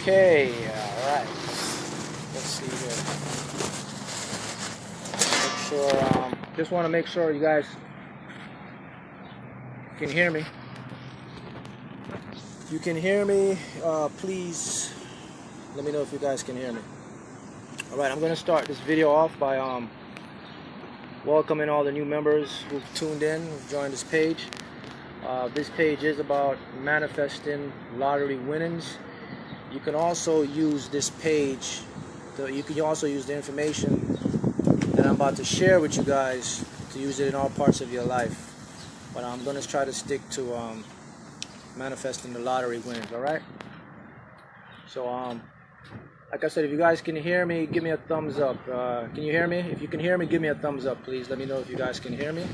Okay, alright. Let's see here. Make sure, just want to make sure you guys can hear me. If you can hear me, please let me know if you guys can hear me. Alright, I'm going to start this video off by welcoming all the new members who've tuned in, who've joined this page. This page is about manifesting lottery winnings. You can also use this page, you can also use the information that I'm about to share with you guys to use it in all parts of your life. But I'm going to try to stick to manifesting the lottery winnings, alright? So, like I said, if you guys can hear me, give me a thumbs up. Can you hear me? If you can hear me, give me a thumbs up, please. Let me know if you guys can hear me.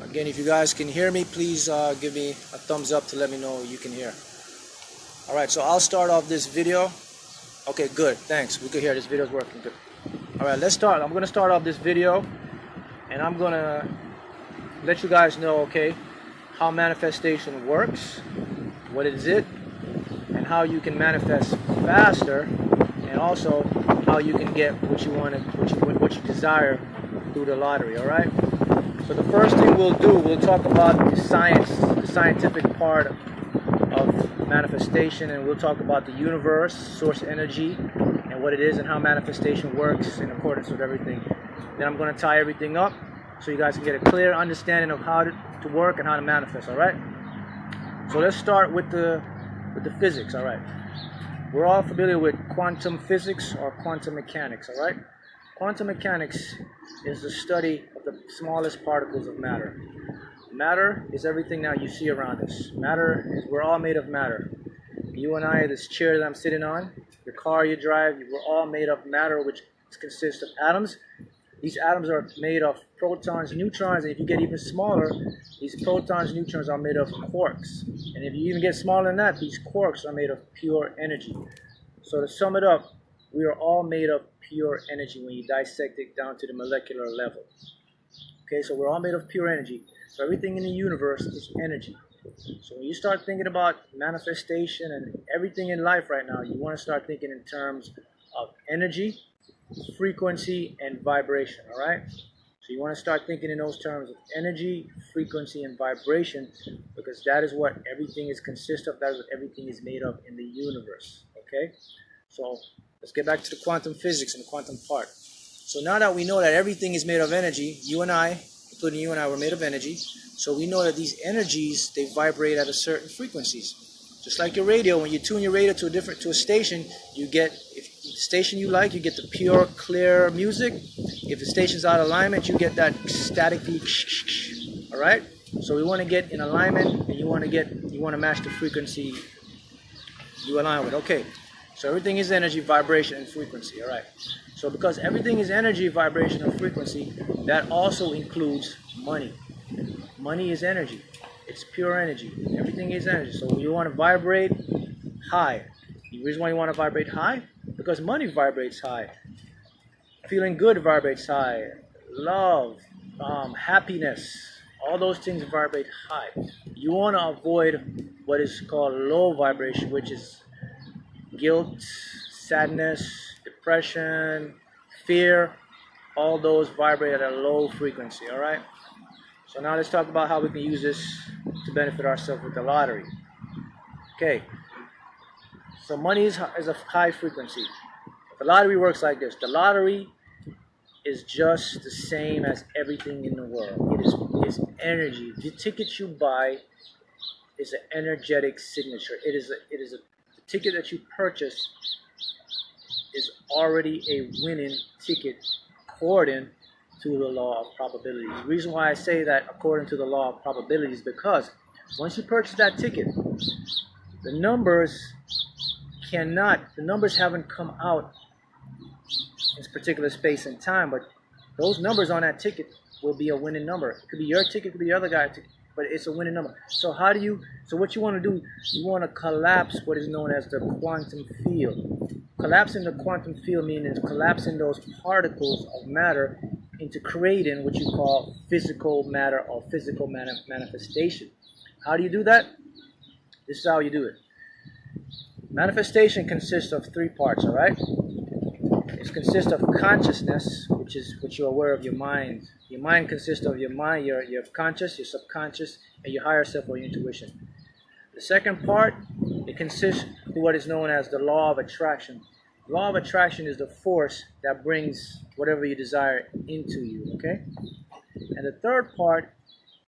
Again, if you guys can hear me, please give me a thumbs up to let me know you can hear. Alright, so I'll start off this video. Okay, good, thanks. We could hear this video's working good. Alright, let's start. I'm going to start off this video, and I'm going to let you guys know, okay, how manifestation works, what is it, and how you can manifest faster, and also how you can get what you want, what you desire through the lottery. Alright? So the first thing we'll do, we'll talk about the scientific part of manifestation, and we'll talk about the universe, source energy, and what it is and how manifestation works in accordance with everything. Then I'm going to tie everything up so you guys can get a clear understanding of how to work and how to manifest. All right? So let's start with the physics. All right? We're all familiar with quantum physics or quantum mechanics. All right? Quantum mechanics is the study of the smallest particles of matter. Matter is everything now you see around us. Matter is, we're all made of matter. You and I, this chair that I'm sitting on, the car you drive, we're all made of matter, which consists of atoms. These atoms are made of protons, neutrons, and if you get even smaller, these protons, neutrons are made of quarks. And if you even get smaller than that, these quarks are made of pure energy. So to sum it up, we are all made of pure energy when you dissect it down to the molecular level. Okay, so we're all made of pure energy. So everything in the universe is energy. So when you start thinking about manifestation and everything in life right now, you want to start thinking in terms of energy, frequency, and vibration, all right? So you want to start thinking in those terms of energy, frequency, and vibration, because that is what everything is consist of. That is what everything is made of in the universe, okay? So let's get back to the quantum physics and the quantum part. So now that we know that everything is made of energy, you and I, including you and I, were made of energy. So we know that these energies, they vibrate at a certain frequencies. Just like your radio, when you tune your radio to a station, you get, if the station you like, you get the pure, clear music. If the station's out of alignment, you get that staticky, all right? So we want to get in alignment, and you want to match the frequency you align with. Okay. So everything is energy, vibration, and frequency, all right? So because everything is energy, vibration, and frequency, that also includes money. Money is energy. It's pure energy. Everything is energy. So you want to vibrate high. The reason why you want to vibrate high? Because money vibrates high. Feeling good vibrates high. Love, happiness, all those things vibrate high. You want to avoid what is called low vibration, which is guilt, sadness, depression, fear. All those vibrate at a low frequency, all right? So now let's talk about how we can use this to benefit ourselves with the lottery. Okay, so money is a high frequency. The lottery works like this. The lottery is just the same as everything in the world. It is energy. The ticket you buy is an energetic signature. It is a ticket that you purchase is already a winning ticket according to the law of probabilities. The reason why I say that according to the law of probabilities is because once you purchase that ticket, the numbers haven't come out in this particular space and time, but those numbers on that ticket will be a winning number. It could be your ticket, it could be the other guy's ticket, but it's a winning number. So what you want to do, you want to collapse what is known as the quantum field. Collapsing the quantum field means collapsing those particles of matter into creating what you call physical matter or physical manifestation. How do you do that? This is how you do it. Manifestation consists of three parts, all right? It consists of consciousness, which you're aware of your mind. Your mind consists of your mind, your conscious, your subconscious, and your higher self or your intuition. The second part, it consists of what is known as the law of attraction. Law of attraction is the force that brings whatever you desire into you, okay? And the third part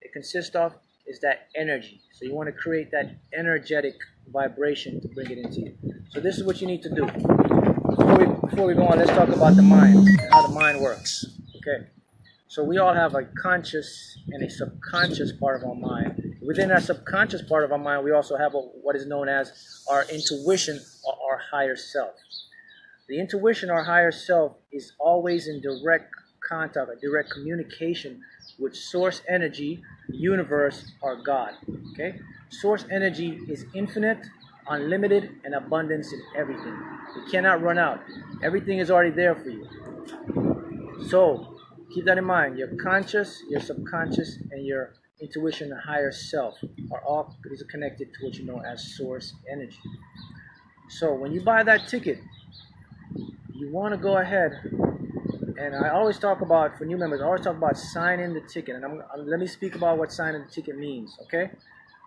it consists of is that energy. So you want to create that energetic vibration to bring it into you. So this is what you need to do. Before we go on, let's talk about the mind and how the mind works, okay? So we all have a conscious and a subconscious part of our mind. Within that subconscious part of our mind, we also have what is known as our intuition or our higher self. The intuition, our higher self, is always in direct contact, a direct communication with source energy, the universe, or God. Okay? Source energy is infinite, unlimited, and abundance in everything. You cannot run out. Everything is already there for you. So, keep that in mind. Your conscious, your subconscious, and your intuition and higher self are all connected to what you know as source energy. So, when you buy that ticket, you want to go ahead, and I always talk about, for new members, I always talk about signing the ticket. And let me speak about what signing the ticket means, okay?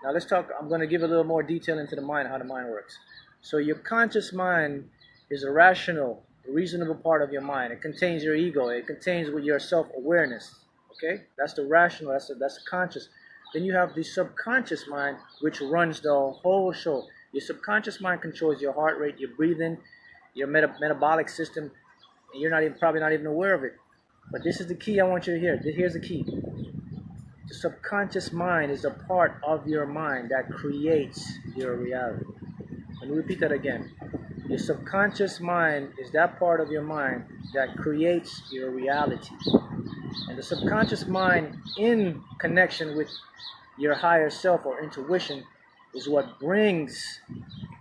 Now let's talk, I'm going to give a little more detail into the mind, how the mind works. So your conscious mind is a rational, reasonable part of your mind. It contains your ego. It contains with your self-awareness, okay? That's the rational, that's the conscious. Then you have the subconscious mind, which runs the whole show. Your subconscious mind controls your heart rate, your breathing, your metabolic system, and you're probably not even aware of it. But this is the key I want you to hear. Here's the key. The subconscious mind is a part of your mind that creates your reality. Let me repeat that again. Your subconscious mind is that part of your mind that creates your reality. And the subconscious mind, in connection with your higher self or intuition, is what brings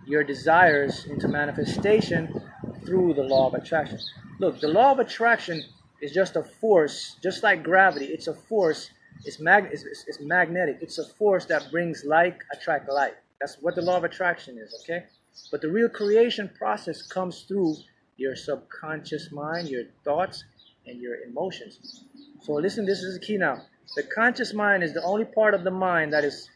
your desires into manifestation through the law of attraction. Look, the law of attraction is just a force, just like gravity. It's a force. It's magnetic. It's a force that brings like attract like. That's what the law of attraction is, okay? But the real creation process comes through your subconscious mind, your thoughts, and your emotions. So listen, this is the key now. The conscious mind is the only part of the mind that is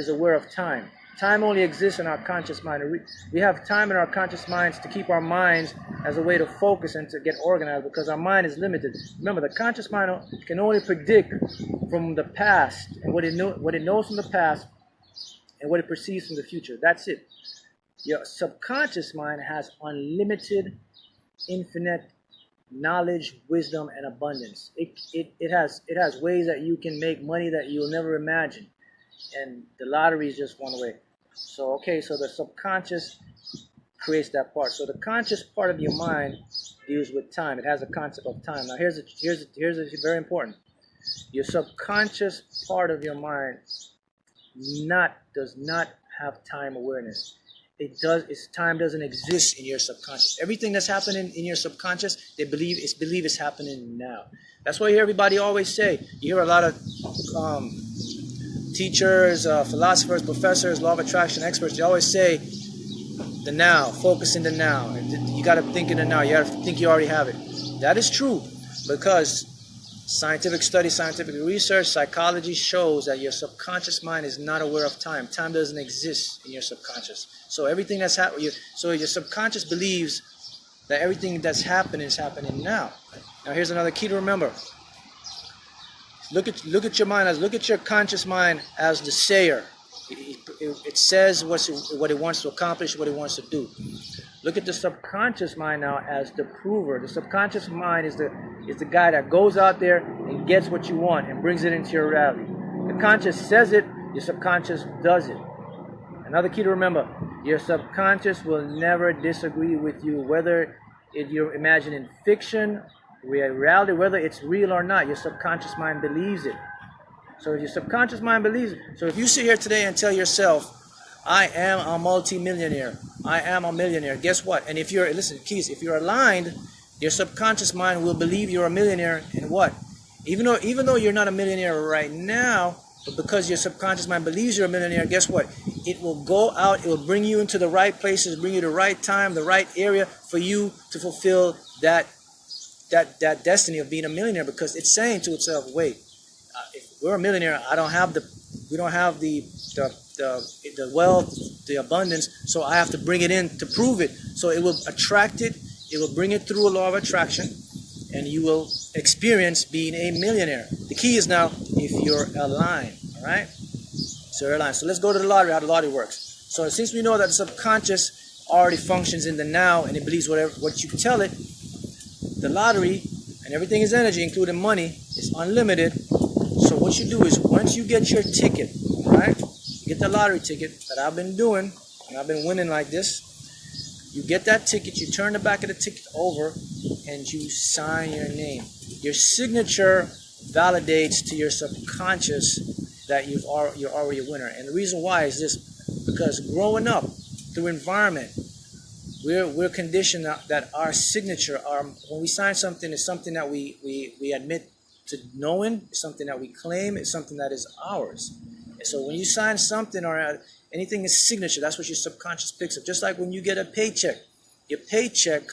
aware of time. Time only exists in our conscious mind. We have time in our conscious minds to keep our minds as a way to focus and to get organized, because our mind is limited. Remember, the conscious mind can only predict from the past and what it knows from the past and what it perceives from the future. That's it. Your subconscious mind has unlimited, infinite knowledge, wisdom, and abundance. It has ways that you can make money that you'll never imagine. And the lottery is just one way. So, okay, so the subconscious creates that part. So the conscious part of your mind deals with time. It has a concept of time. Now, here's very important. Your subconscious part of your mind does not have time awareness. Time doesn't exist in your subconscious. Everything that's happening in your subconscious, they believe it's happening now. That's why you hear everybody always say. You hear a lot of teachers, philosophers, professors, law of attraction experts, they always say the now, focus in the now. You got to think in the now. You got to think you already have it. That is true, because scientific study, scientific research, psychology shows that your subconscious mind is not aware of time. Time doesn't exist in your subconscious. So everything that's happening, so your subconscious believes that everything that's happening is happening now. Now here's another key to remember. Look at your mind look at your conscious mind as the sayer. It says what it wants to accomplish, what it wants to do. Look at the subconscious mind now as the prover. The subconscious mind is the guy that goes out there and gets what you want and brings it into your reality. The conscious says it, your subconscious does it. Another key to remember, your subconscious will never disagree with you, whether you're imagining fiction, reality, whether it's real or not. Your subconscious mind believes it. So if your subconscious mind believes it, so if you sit here today and tell yourself, I am a multi-millionaire, I am a millionaire, guess what? And if you're aligned, your subconscious mind will believe you're a millionaire. And what? Even though you're not a millionaire right now, But because your subconscious mind believes you're a millionaire, guess what? It will go out, it will bring you into the right places, bring you the right time, the right area for you to fulfill that destiny of being a millionaire, because it's saying to itself, wait, if we're a millionaire, we don't have the wealth, the abundance, so I have to bring it in to prove it. So it will attract it, it will bring it through a law of attraction, and you will experience being a millionaire. The key is now if you're aligned, all right? So you're aligned. So let's go to the lottery, how the lottery works. So since we know that the subconscious already functions in the now and it believes what you tell it, the lottery and everything is energy, including money, is unlimited. So what you do is once you get your ticket, all right? You get the lottery ticket that I've been doing, and I've been winning like this. You get that ticket, you turn the back of the ticket over, and you sign your name. Your signature validates to your subconscious that you're already a winner. And the reason why is this: because growing up through environment, we're conditioned that our signature, when we sign something, is something that we admit to knowing, it's something that we claim, it's something that is ours. And so when you sign something or anything is signature, that's what your subconscious picks up. Just like when you get a paycheck, your paycheck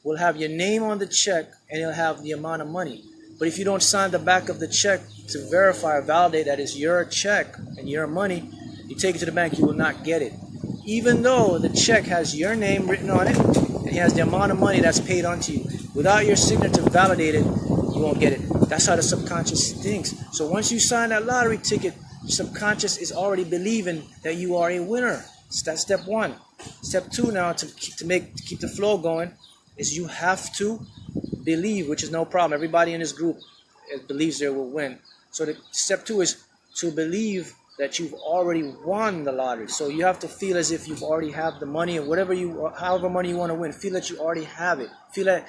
will have your name on the check and it'll have the amount of money. But if you don't sign the back of the check to verify or validate that it's your check and your money, you take it to the bank, you will not get it. Even though the check has your name written on it and it has the amount of money that's paid onto you, without your signature validated, you won't get it. That's how the subconscious thinks. So once you sign that lottery ticket, your subconscious is already believing that you are a winner. That's step one. Step two now, to keep the flow going, is you have to believe, which is no problem. Everybody in this group believes they will win. So step two is to believe that you've already won the lottery. So you have to feel as if you've already have the money, and however money you want to win, feel that you already have it. Feel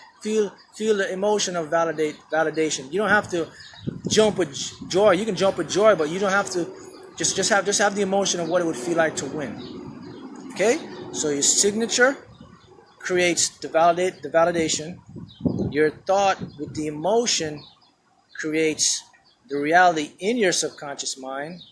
the emotion of validation. You don't have to jump with joy. You can jump with joy, but you don't have to. Just have the emotion of what it would feel like to win. Okay? So your signature creates the validation. Your thought with the emotion creates the reality in your subconscious mind.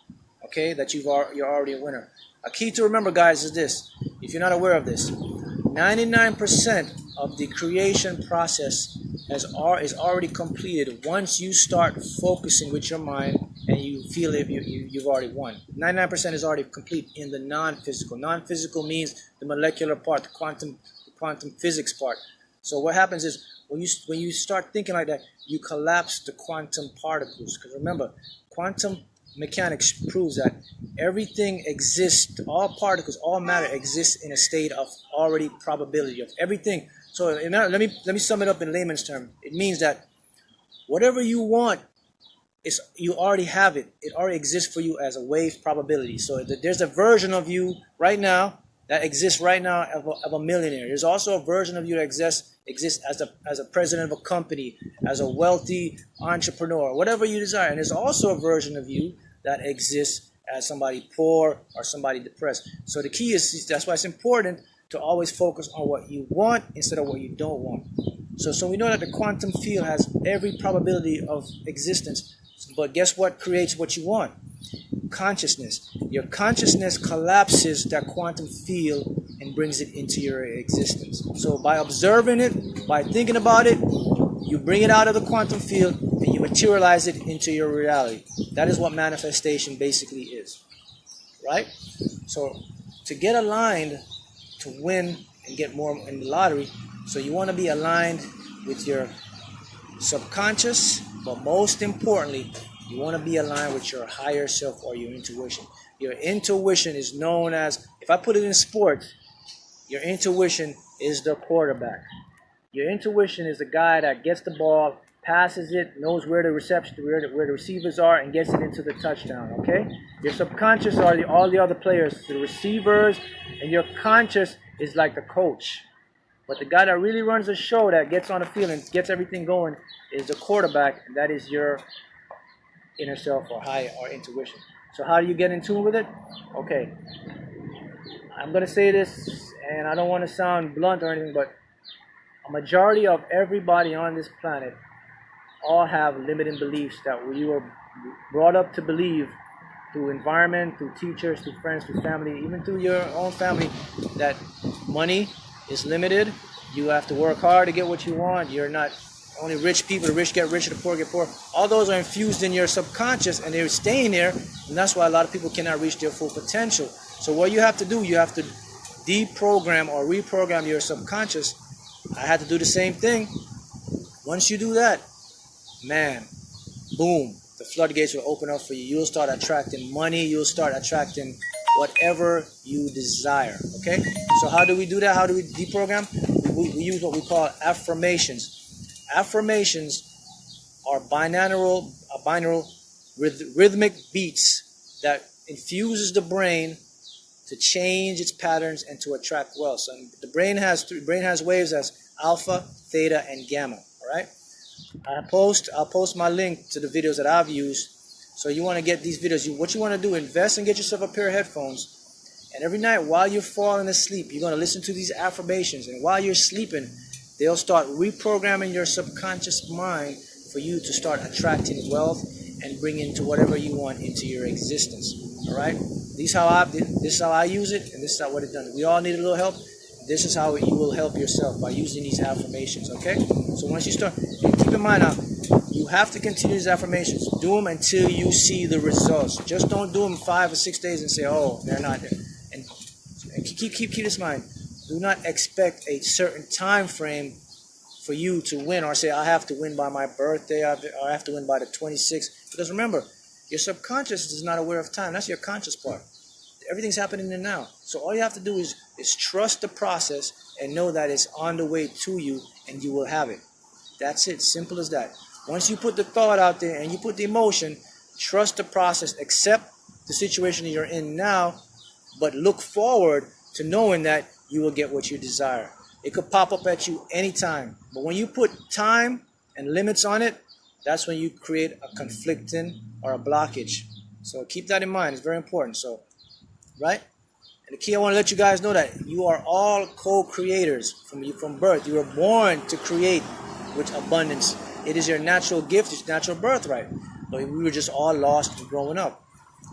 Okay, that you're already a winner. A key to remember, guys, is this. If you're not aware of this, 99% of the creation process is already completed once you start focusing with your mind and you feel it, you've already won. 99% is already complete in the non-physical. Non-physical means the molecular part, the quantum physics part. So what happens is when you start thinking like that, you collapse the quantum particles. Because remember, quantum mechanics proves that everything exists, all particles, all matter exists in a state of already probability of everything. So let me sum it up in layman's terms. It means that whatever you want, you already have it. It already exists for you as a wave probability. So there's a version of you right now that exists right now of a millionaire. There's also a version of you that exists as a president of a company, as a wealthy entrepreneur, whatever you desire. And there's also a version of you that exists as somebody poor or somebody depressed. So the key is, that's why it's important to always focus on what you want instead of what you don't want. So we know that the quantum field has every probability of existence. But guess what creates what you want? Consciousness. Your consciousness collapses that quantum field and brings it into your existence. So by observing it, by thinking about it, you bring it out of the quantum field and you materialize it into your reality. That is what manifestation basically is. Right? So to get aligned to win and get more in the lottery, so you want to be aligned with your subconscious, but most importantly, you want to be aligned with your higher self or your intuition. Your intuition is known as, if I put it in sports, your intuition is the quarterback. Your intuition is the guy that gets the ball, passes it, knows where the receivers are, and gets it into the touchdown, okay? Your subconscious are all the other players, the receivers, and your conscious is like the coach. But the guy that really runs the show, that gets on the field and gets everything going, is the quarterback, and that is your inner self or high or intuition. So how do you get in tune with it? Okay, I'm going to say this, and I don't want to sound blunt or anything, but a majority of everybody on this planet all have limiting beliefs that you were brought up to believe through environment, through teachers, through friends, through family, even through your own family, that money is limited. You have to work hard to get what you want. You're not only rich people, the rich get richer, the poor get poor. All those are infused in your subconscious and they're staying there. And that's why a lot of people cannot reach their full potential. So what you have to do, you have to deprogram or reprogram your subconscious. I had to do the same thing. Once you do that, man, boom, the floodgates will open up for you. You'll start attracting money. You'll start attracting whatever you desire. Okay? So how do we do that? How do we deprogram? We use what we call affirmations. Affirmations are binaural rhythmic beats that infuses the brain to change its patterns and to attract wealth. So the brain has waves as alpha, theta, and gamma. All right. I'll post my link to the videos that I've used. So you want to get these videos. What you want to do, invest and get yourself a pair of headphones. And every night while you're falling asleep, you're going to listen to these affirmations. And while you're sleeping, they'll start reprogramming your subconscious mind for you to start attracting wealth and bring into whatever you want into your existence. All right. This is how I use it, and this is how what it done. We all need a little help. This is how you will help yourself by using these affirmations. Okay. So once you start, keep in mind now, you have to continue these affirmations. Do them until you see the results. Just don't do them 5 or 6 days and say, "Oh, they're not there." And keep this in mind. Do not expect a certain time frame for you to win, or say, "I have to win by my birthday," or "I have to win by the 26th." Because remember, your subconscious is not aware of time. That's your conscious part. Everything's happening in the now. So all you have to do is trust the process and know that it's on the way to you and you will have it. That's it. Simple as that. Once you put the thought out there and you put the emotion, trust the process, accept the situation you're in now, but look forward to knowing that you will get what you desire. It could pop up at you anytime. But when you put time and limits on it, that's when you create a conflicting or a blockage. So keep that in mind. It's very important. So, right? And the key, I want to let you guys know that you are all co-creators from birth. You were born to create with abundance. It is your natural gift. It's natural birthright. But we were just all lost growing up.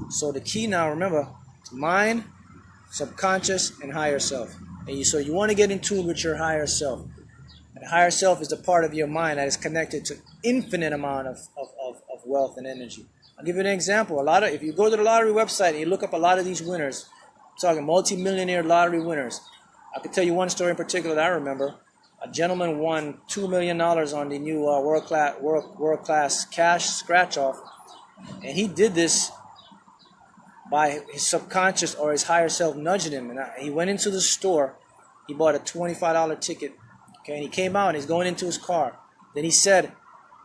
So the key now, remember, mind, subconscious, and higher self. And so you want to get in tune with your higher self. And higher self is the part of your mind that is connected to infinite amount of wealth and energy. I'll give you an example. If you go to the lottery website and you look up a lot of these winners, I'm talking multi-millionaire lottery winners. I can tell you one story in particular that I remember. A gentleman won $2 million on the new world-class cash scratch-off. And he did this by his subconscious or his higher self nudging him. And he went into the store. He bought a $25 ticket. Okay, and he came out and he's going into his car. Then he said,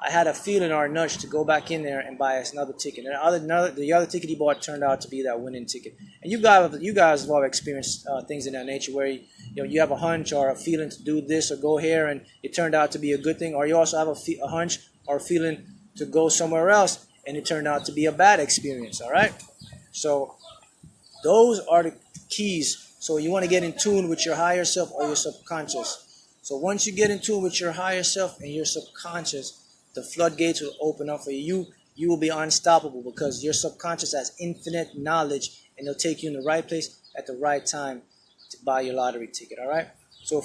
"I had a feeling or a nudge to go back in there and buy us another ticket." And the other ticket he bought turned out to be that winning ticket. And you guys have all experienced things in that nature where you have a hunch or a feeling to do this or go here, and it turned out to be a good thing. Or you also have a hunch or a feeling to go somewhere else, and it turned out to be a bad experience. All right. So those are the keys. So you want to get in tune with your higher self or your subconscious. So once you get in tune with your higher self and your subconscious, the floodgates will open up for you. You will be unstoppable because your subconscious has infinite knowledge, and it'll take you in the right place at the right time to buy your lottery ticket. All right. So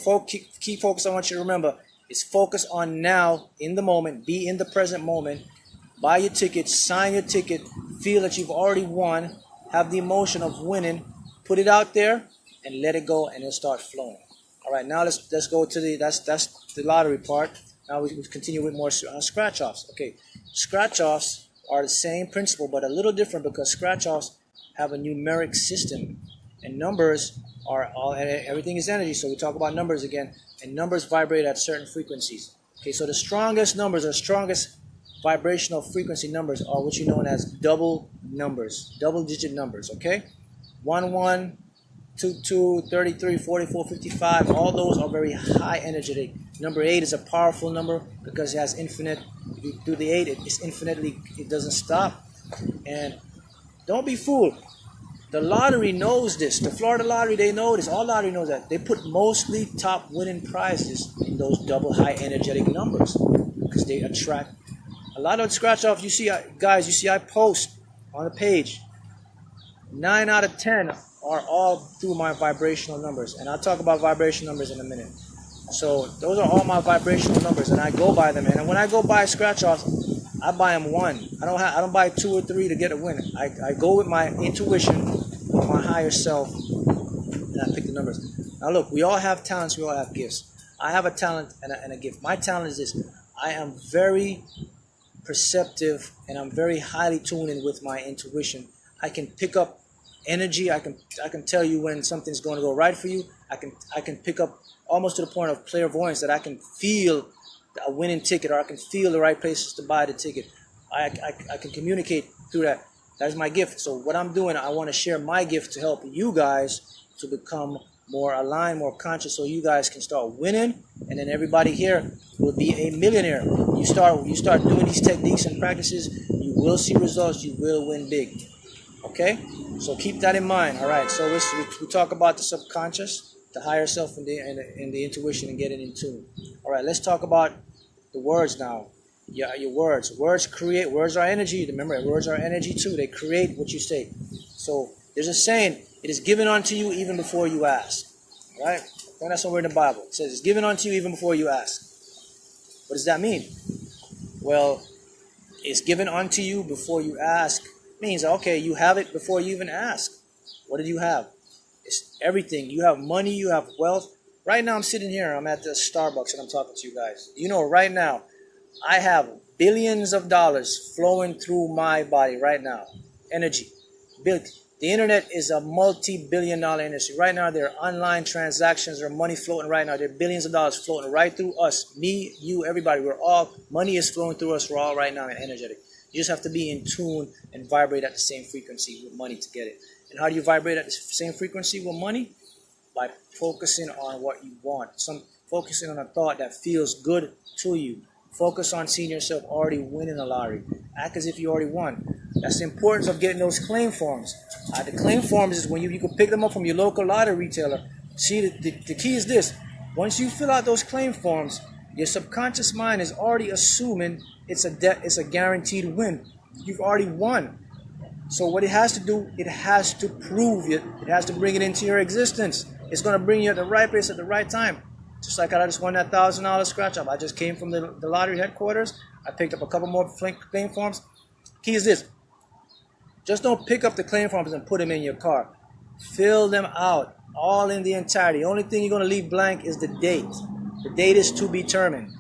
key focus I want you to remember is focus on now, in the moment. Be in the present moment. Buy your ticket. Sign your ticket. Feel that you've already won. Have the emotion of winning. Put it out there and let it go, and it'll start flowing. All right, now let's go to that's the lottery part. Now we can continue with more scratch-offs. Okay, scratch-offs are the same principle, but a little different because scratch-offs have a numeric system, and numbers are everything is energy. So we talk about numbers again, and numbers vibrate at certain frequencies. Okay, so the strongest numbers or strongest vibrational frequency numbers are what you know as double numbers, double-digit numbers. Okay, 11. 22, 33, 44, 55, all those are very high energetic. Number 8 is a powerful number because it has infinite. If you do the 8, it's infinitely, it doesn't stop. And don't be fooled. The lottery knows this. The Florida lottery, they know this. All lottery knows that. They put mostly top winning prizes in those double high energetic numbers because they attract. A lot of scratch off, you see, guys, I post on the page. 9 out of 10 are all through my vibrational numbers. And I'll talk about vibrational numbers in a minute. So those are all my vibrational numbers, and I go by them. And when I go buy scratch-offs, I buy them one. I don't buy 2 or 3 to get a win. I go with my intuition, with my higher self, and I pick the numbers. Now look, we all have talents, we all have gifts. I have a talent and a gift. My talent is this. I am very perceptive, and I'm very highly tuned in with my intuition. I can pick up energy. I can tell you when something's going to go right for you. I can pick up almost to the point of clairvoyance, that I can feel a winning ticket, or I can feel the right places to buy the ticket. I can communicate through that. That is my gift. So what I'm doing, I want to share my gift to help you guys to become more aligned, more conscious, so you guys can start winning, and then everybody here will be a millionaire. You start doing these techniques and practices, you will see results, you will win big. Okay? So keep that in mind. All right, so we talk about the subconscious, the higher self, and the intuition, and getting in tune. All right, let's talk about the words now. Your words. Words create. Words are energy. Remember, words are energy too. They create what you say. So there's a saying, it is given unto you even before you ask. All right? I think that's somewhere in the Bible. It says it's given unto you even before you ask. What does that mean? Well, it's given unto you before you ask. Means, okay, you have it before you even ask. What did you have? It's everything. You have money, you have wealth. Right now I'm sitting here, I'm at the Starbucks, and I'm talking to you guys. You know, right now, I have billions of dollars flowing through my body right now. Energy. The internet is a multi-billion-dollar industry. Right now, there are online transactions, there are money floating right now. There are billions of dollars floating right through us. Me, you, everybody. Money is flowing through us. We're all right now energetic. You just have to be in tune and vibrate at the same frequency with money to get it. And how do you vibrate at the same frequency with money? By focusing on what you want. Focusing on a thought that feels good to you. Focus on seeing yourself already winning a lottery. Act as if you already won. That's the importance of getting those claim forms. The claim forms is when you can pick them up from your local lottery retailer. See, the key is this. Once you fill out those claim forms, your subconscious mind is already assuming it's a guaranteed win. You've already won. So what it has to do, it has to prove it. It has to bring it into your existence. It's going to bring you at the right place at the right time. Just like I just won that $1,000 scratch off. I just came from the lottery headquarters. I picked up a couple more claim forms. Key is this. Just don't pick up the claim forms and put them in your car. Fill them out, all in the entirety. The only thing you're going to leave blank is the date. The date is to be determined.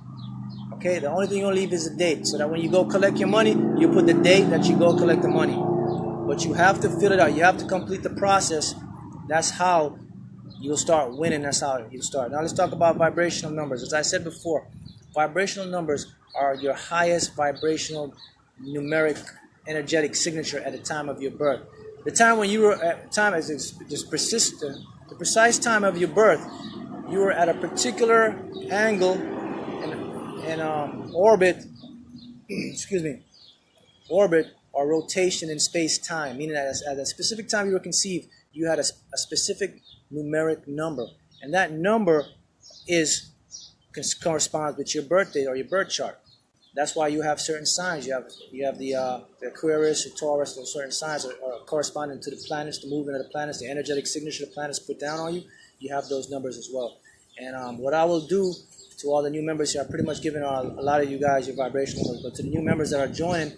Okay, the only thing you're going to leave is the date. So that when you go collect your money, you put the date that you go collect the money. But you have to fill it out. You have to complete the process. That's how you'll start winning. That's how you'll start. Now let's talk about vibrational numbers. As I said before, vibrational numbers are your highest vibrational numeric energetic signature at the time of your birth. The time when you were at time is just persistent. The precise time of your birth, you were at a particular angle and orbit. Excuse me, orbit or rotation in space-time, meaning that at a specific time you were conceived, you had a specific numeric number, and that number corresponds with your birth date or your birth chart. That's why you have certain signs. You have the Aquarius, the Taurus, those certain signs are corresponding to the planets, the movement of the planets, the energetic signature the planets put down on you. You have those numbers as well. And what I will do to all the new members here, I've pretty much given a lot of you guys your vibration numbers, but to the new members that are joining,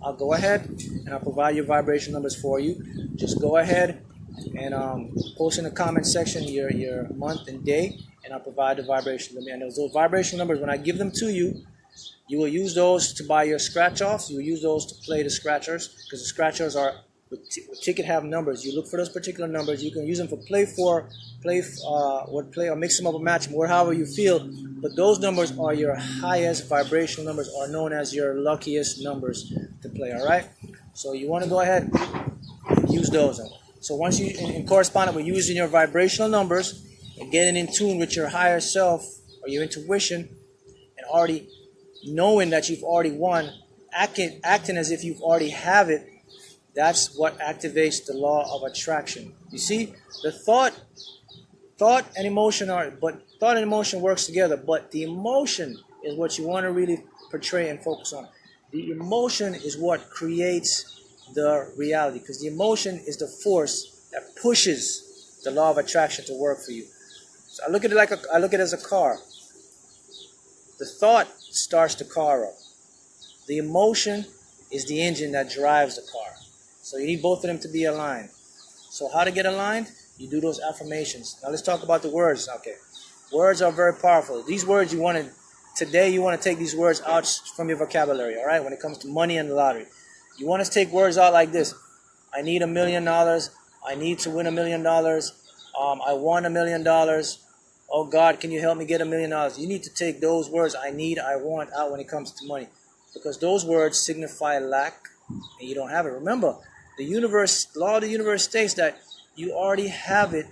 I'll go ahead and I'll provide your vibration numbers for you. Just go ahead and post in the comment section your month and day, and I'll provide the vibration number. And those vibration numbers, when I give them to you, you will use those to buy your scratch-offs. You will use those to play the scratchers, because the scratchers are with ticket have numbers. You look for those particular numbers. You can use them for play or mix them up or match them, or however you feel. But those numbers are your highest vibrational numbers, are known as your luckiest numbers to play. All right. So you want to go ahead and use those. So once you in correspondence with using your vibrational numbers and getting in tune with your higher self or your intuition, and already knowing that you've already won, acting as if you've already have it, that's what activates the law of attraction. You see, the thought and emotion thought and emotion works together, but the emotion is what you want to really portray and focus on. The emotion is what creates the reality, because the emotion is the force that pushes the law of attraction to work for you. So I look at it as a car. The thought starts the car up. The emotion is the engine that drives the car. So you need both of them to be aligned. So how to get aligned? You do those affirmations. Now let's talk about the words. Okay, words are very powerful. These words you want to take these words out from your vocabulary. All right, when it comes to money and the lottery, you want to take words out like this: I need $1 million. I need to win $1 million. I want $1 million. Oh God, can you help me get $1 million? You need to take those words, I need, I want, out when it comes to money, because those words signify lack, and you don't have it. Remember, the law of the universe states that you already have it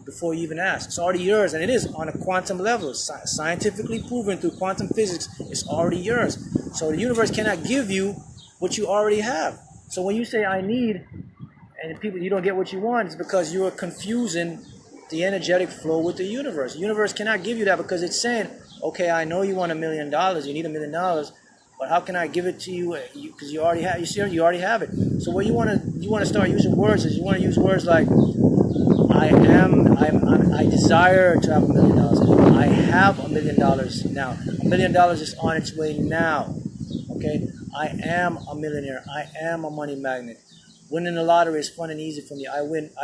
before you even ask. It's already yours, and it is on a quantum level. Scientifically proven through quantum physics, it's already yours. So the universe cannot give you what you already have. So when you say I need, and you don't get what you want, it's because you are confusing the energetic flow with the universe. The universe cannot give you that because it's saying, okay, I know you want $1 million, you need $1 million, but how can I give it to you? Because you already have. You already have it. So what you want to start using words is you want to use words like I desire to have $1 million. I have $1 million now. $1 million is on its way now. Okay, I am a millionaire. I am a money magnet. Winning the lottery is fun and easy for me. I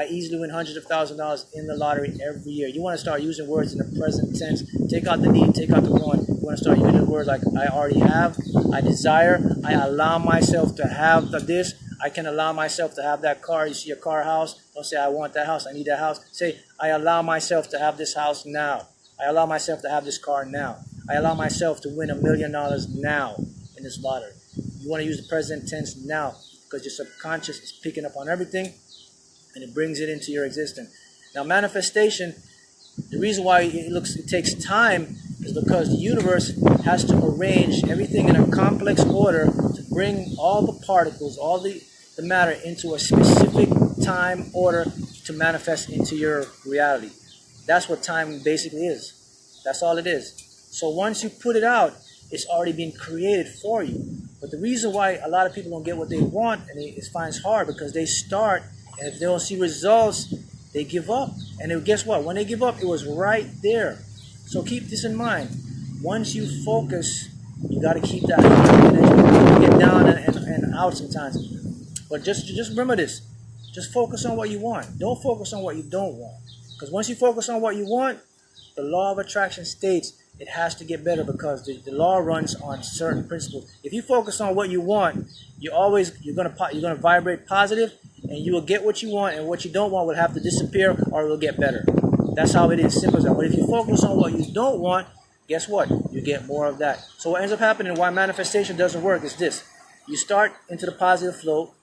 easily win hundreds of thousands of dollars in the lottery every year. You want to start using words in the present tense. Take out the need, take out the want. You want to start using words like I already have, I desire, I allow myself to have this. I can allow myself to have that car. You see a car, house. Don't say I want that house, I need that house. Say I allow myself to have this house now. I allow myself to have this car now. I allow myself to win $1 million now in this lottery. You want to use the present tense now, because your subconscious is picking up on everything and it brings it into your existence. Now, manifestation, the reason why it takes time is because the universe has to arrange everything in a complex order to bring all the particles, all the matter into a specific time order to manifest into your reality. That's what time basically is. That's all it is. So once you put it out, it's already been created for you. But the reason why a lot of people don't get what they want and it finds hard because they start, and if they don't see results, they give up. And then guess what? When they give up, it was right there. So keep this in mind. Once you focus, you got to keep that energy. You get down and out sometimes. But just remember this. Just focus on what you want. Don't focus on what you don't want. Because once you focus on what you want, the law of attraction states it has to get better, because the law runs on certain principles. If you focus on what you want, you're gonna vibrate positive, and you will get what you want, and what you don't want will have to disappear or it will get better. That's how it is, simple as that. But if you focus on what you don't want, guess what? You get more of that. So what ends up happening, why manifestation doesn't work, is this: you start into the positive flow,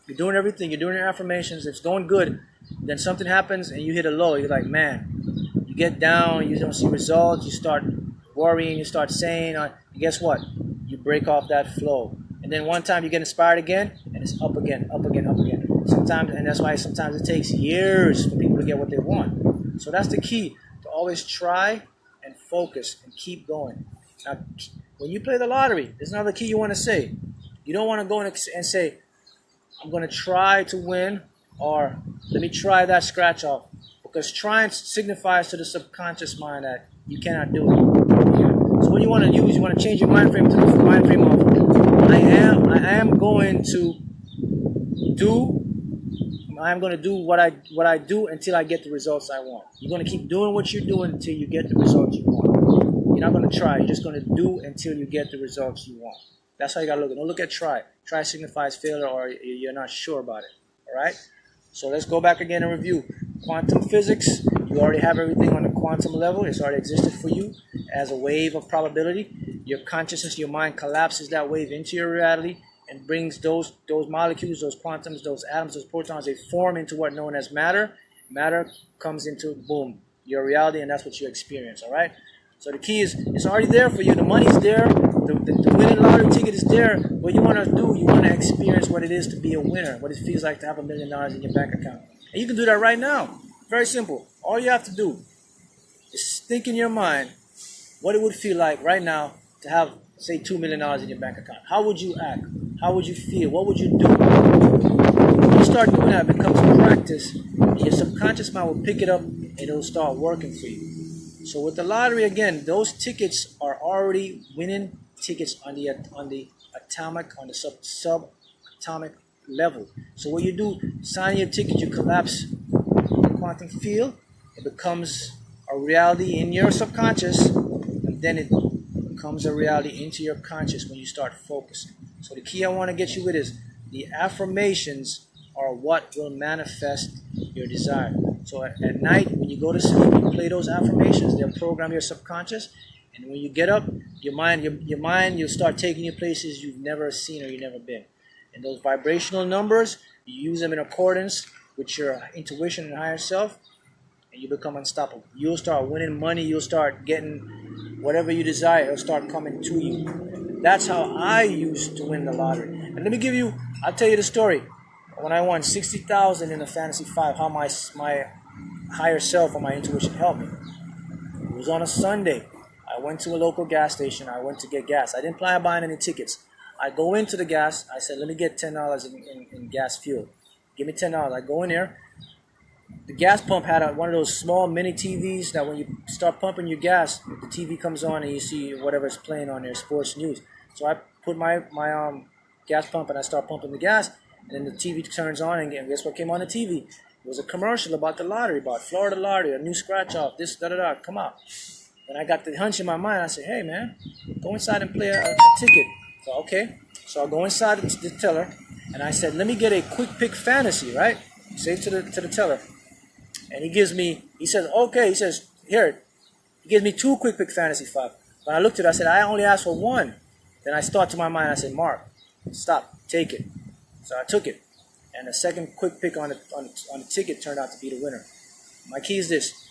you're doing everything, you're doing your affirmations, it's going good, then something happens and you hit a low. You're like, man. You get down, you don't see results, you start worrying, you start saying, and guess what? You break off that flow. And then one time you get inspired again, and it's up again, up again, up again. Sometimes, and that's why sometimes it takes years for people to get what they want. So that's the key, to always try and focus and keep going. Now, when you play the lottery, there's another key you want to say. You don't want to go and say, I'm going to try to win, or let me try that scratch off. Because trying signifies to the subconscious mind that you cannot do it. So what you want to use, you want to change your mind frame to the mind frame of I am going to do what I do until I get the results I want. You're going to keep doing what you're doing until you get the results you want. You're not going to try. You're just going to do until you get the results you want. That's how you got to look at it. Don't look at try. Try signifies failure, or you're not sure about it. All right? So let's go back again and review. Quantum physics, you already have everything on the quantum level. It's already existed for you as a wave of probability. Your consciousness, your mind collapses that wave into your reality and brings those molecules, those quantums, those atoms, those protons, they form into what known as matter. Matter comes into, boom, your reality, and that's what you experience, all right? So the key is, it's already there for you. The money's there. The winning lottery ticket is there. What you want to do, you want to experience what it is to be a winner, what it feels like to have $1 million in your bank account. And you can do that right now. Very simple. All you have to do is think in your mind what it would feel like right now to have, say, $2 million in your bank account. How would you act? how would you feel? What would you do? When you start doing that, it becomes practice. And your subconscious mind will pick it up and it'll start working for you. So with the lottery, again, those tickets are already winning tickets on the subatomic level. So what you do, sign your ticket, you collapse the quantum field. It becomes a reality in your subconscious, and then it becomes a reality into your conscious when you start focusing. So the key I want to get you with is the affirmations are what will manifest your desire. So at night, when you go to sleep, you play those affirmations. They'll program your subconscious, and when you get up, your mind, you'll start taking you places you've never seen or you've never been. And those vibrational numbers, you use them in accordance with your intuition and higher self, and you become unstoppable. You'll start winning money. You'll start getting whatever you desire. It'll start coming to you. That's how I used to win the lottery. And let me give you, I'll tell you the story. When I won $60,000 in the Fantasy 5, how my higher self or my intuition helped me. It was on a Sunday. I went to a local gas station. I went to get gas. I didn't plan on buying any tickets. I go into the gas. I said, let me get $10 in gas fuel. Give me $10. I go in there. The gas pump had one of those small mini TVs that when you start pumping your gas, the TV comes on and you see whatever's playing on there, sports news. So I put my gas pump and I start pumping the gas, and then the TV turns on, and guess what came on the TV? It was a commercial about the lottery, about Florida lottery, a new scratch off, this, da-da-da, come out. And I got the hunch in my mind. I said, hey, man, go inside and play a ticket. So, okay. So I go inside the teller, and I said, let me get a quick pick fantasy, right? Say to the teller. And he says, okay, he says, here. He gives me 2 quick pick fantasy 5. When I looked at it, I said, I only asked for 1. Then I thought to my mind, I said, Mark, stop, take it. So I took it. And the second quick pick on the ticket turned out to be the winner. My key is this.